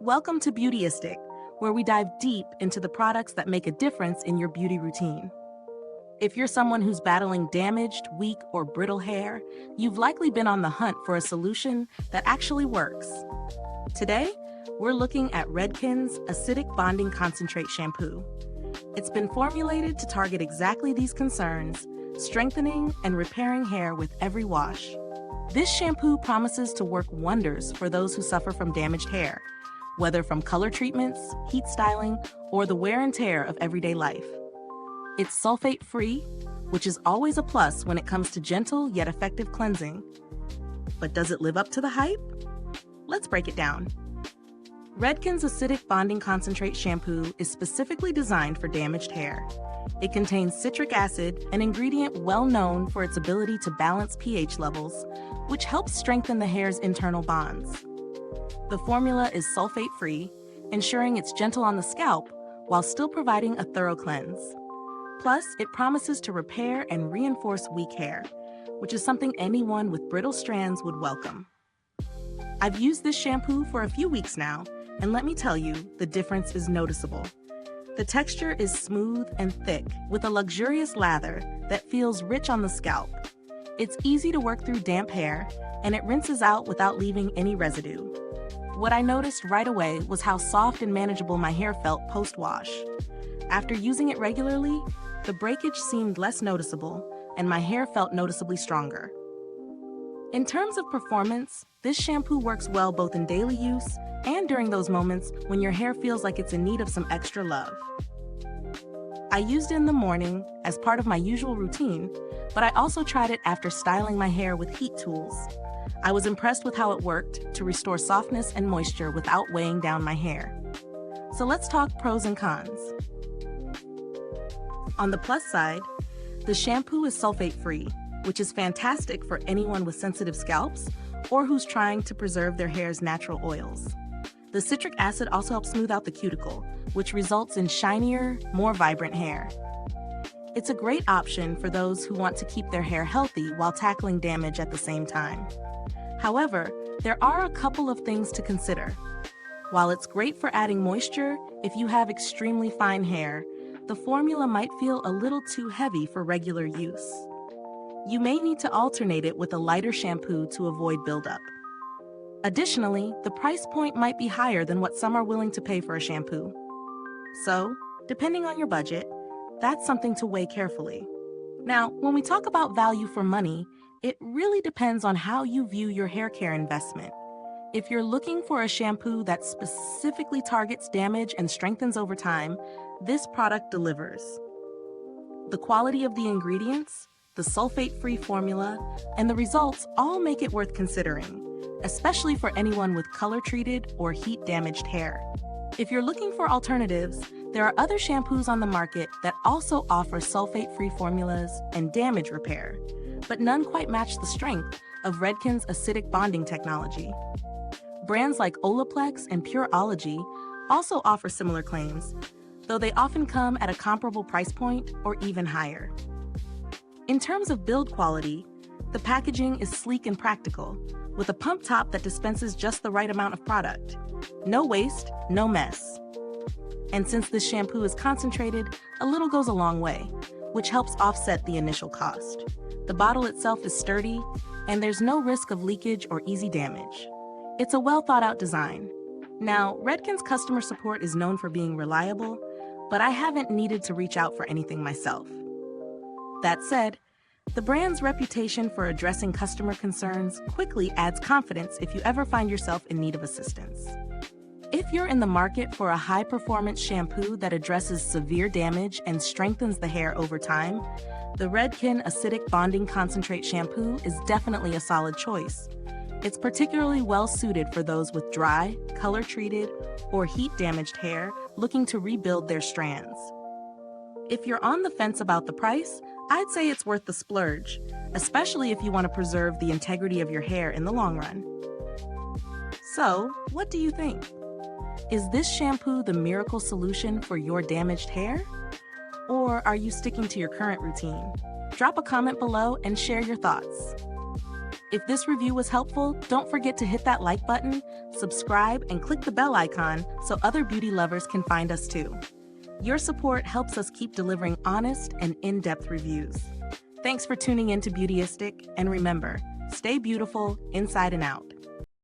Welcome to Beautyistic, where we dive deep into the products that make a difference in your beauty routine. If you're someone who's battling damaged, weak, or brittle hair, you've likely been on the hunt for a solution that actually works. Today, we're looking at Redken's Acidic Bonding Concentrate Shampoo. It's been formulated to target exactly these concerns, strengthening and repairing hair with every wash. This shampoo promises to work wonders for those who suffer from damaged hair, whether from color treatments, heat styling, or the wear and tear of everyday life. It's sulfate-free, which is always a plus when it comes to gentle yet effective cleansing. But does it live up to the hype? Let's break it down. Redken's Acidic Bonding Concentrate Shampoo is specifically designed for damaged hair. It contains citric acid, an ingredient well known for its ability to balance pH levels, which helps strengthen the hair's internal bonds. The formula is sulfate-free, ensuring it's gentle on the scalp while still providing a thorough cleanse. Plus, it promises to repair and reinforce weak hair, which is something anyone with brittle strands would welcome. I've used this shampoo for a few weeks now, and let me tell you, the difference is noticeable. The texture is smooth and thick, with a luxurious lather that feels rich on the scalp. It's easy to work through damp hair, and it rinses out without leaving any residue. What I noticed right away was how soft and manageable my hair felt post-wash. After using it regularly, the breakage seemed less noticeable, and my hair felt noticeably stronger. In terms of performance, this shampoo works well both in daily use and during those moments when your hair feels like it's in need of some extra love. I used it in the morning as part of my usual routine, but I also tried it after styling my hair with heat tools. I was impressed with how it worked to restore softness and moisture without weighing down my hair. So let's talk pros and cons. On the plus side, the shampoo is sulfate-free, which is fantastic for anyone with sensitive scalps or who's trying to preserve their hair's natural oils. The citric acid also helps smooth out the cuticle, which results in shinier, more vibrant hair. It's a great option for those who want to keep their hair healthy while tackling damage at the same time. However, there are a couple of things to consider. While it's great for adding moisture if you have extremely fine hair, the formula might feel a little too heavy for regular use. You may need to alternate it with a lighter shampoo to avoid buildup. Additionally, the price point might be higher than what some are willing to pay for a shampoo. So, depending on your budget, that's something to weigh carefully. Now, when we talk about value for money, it really depends on how you view your hair care investment. If you're looking for a shampoo that specifically targets damage and strengthens over time, this product delivers. The quality of the ingredients, the sulfate-free formula, and the results all make it worth considering, especially for anyone with color-treated or heat-damaged hair. If you're looking for alternatives, there are other shampoos on the market that also offer sulfate-free formulas and damage repair, but none quite match the strength of Redken's acidic bonding technology. Brands like Olaplex and Pureology also offer similar claims, though they often come at a comparable price point or even higher. In terms of build quality, the packaging is sleek and practical, with a pump top that dispenses just the right amount of product. No waste, no mess. And since this shampoo is concentrated, a little goes a long way, which helps offset the initial cost. The bottle itself is sturdy, and there's no risk of leakage or easy damage. It's a well-thought-out design. Now, Redken's customer support is known for being reliable, but I haven't needed to reach out for anything myself. That said, the brand's reputation for addressing customer concerns quickly adds confidence if you ever find yourself in need of assistance. If you're in the market for a high-performance shampoo that addresses severe damage and strengthens the hair over time, the Redken Acidic Bonding Concentrate Shampoo is definitely a solid choice. It's particularly well-suited for those with dry, color-treated, or heat-damaged hair looking to rebuild their strands. If you're on the fence about the price, I'd say it's worth the splurge, especially if you want to preserve the integrity of your hair in the long run. So, what do you think? Is this shampoo the miracle solution for your damaged hair? Or are you sticking to your current routine? Drop a comment below and share your thoughts. If this review was helpful, don't forget to hit that like button, subscribe, and click the bell icon so other beauty lovers can find us too. Your support helps us keep delivering honest and in-depth reviews. Thanks for tuning in to Beautyistic, and remember, stay beautiful inside and out.